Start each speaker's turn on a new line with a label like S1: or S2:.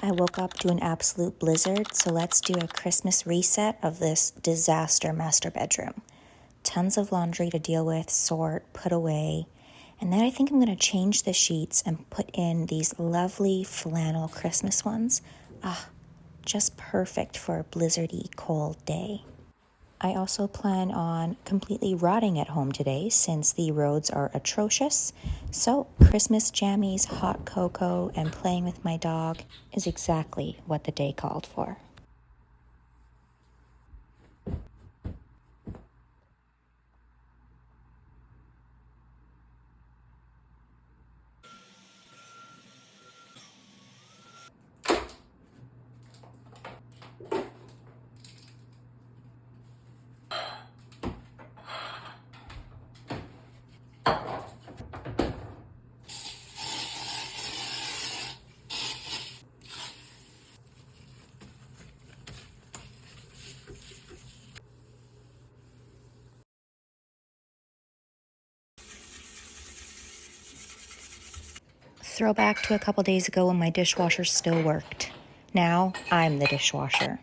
S1: I woke up to an absolute blizzard, so let's do a Christmas reset of this disaster master bedroom. Tons of laundry to deal with, sort, put away. And then I think I'm going to change the sheets and put in these lovely flannel Christmas ones. Just perfect for a blizzardy cold day. I also plan on completely rotting at home today since the roads are atrocious. So Christmas jammies, hot cocoa, and playing with my dog is exactly what the day called for. Throwback to a couple days ago when my dishwasher still worked. Now I'm the dishwasher.